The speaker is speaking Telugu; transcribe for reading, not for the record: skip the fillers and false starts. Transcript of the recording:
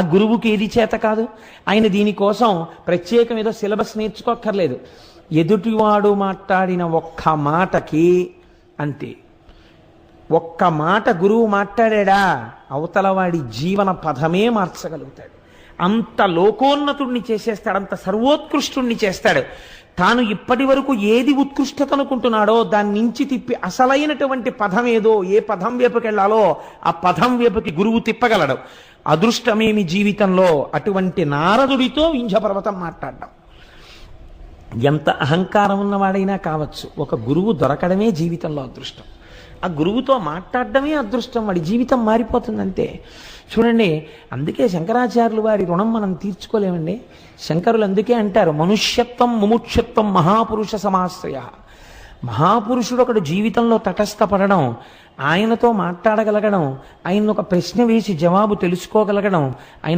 ఆ గురువుకి ఏది చేత కాదు. ఆయన దీనికోసం ప్రత్యేకం ఏదో సిలబస్ నేర్చుకోక్కర్లేదు. ఎదుటివాడు మాట్లాడిన ఒక్క మాటకి అంతే, ఒక్క మాట గురువు మాట్లాడా అవతల వాడి జీవన పథమే మార్చగలుగుతాడు. అంత లోకోన్నతుణ్ణి చేసేస్తాడు, అంత సర్వోత్కృష్టుణ్ణి చేస్తాడు. తాను ఇప్పటి వరకు ఏది ఉత్కృష్టత అనుకుంటున్నాడో దాని నుంచి తిప్పి అసలైనటువంటి పదం ఏదో, ఏ పదం వైపుకి వెళ్ళాలో ఆ పదం వైపుకి గురువు తిప్పగలడు. అదృష్టమేమి జీవితంలో అటువంటి నారదుడితో వింధ్యపర్వతం మాట్లాడడం. ఎంత అహంకారం ఉన్నవాడైనా కావచ్చు, ఒక గురువు దొరకడమే జీవితంలో అదృష్టం. ఆ గురువుతో మాట్లాడడమే అదృష్టం, వాడి జీవితం మారిపోతుందంతే. చూడండి, అందుకే శంకరాచార్యులు వారి రుణం మనం తీర్చుకోలేమండి. శంకరులు అందుకే అంటారు, మనుష్యత్వం ముముక్షత్వం మహాపురుష సమాశ్రయ. మహాపురుషుడు ఒకడు జీవితంలో తటస్థపడడం, ఆయనతో మాట్లాడగలగడం, ఆయన ఒక ప్రశ్న వేసి జవాబు తెలుసుకోగలగడం, ఆయన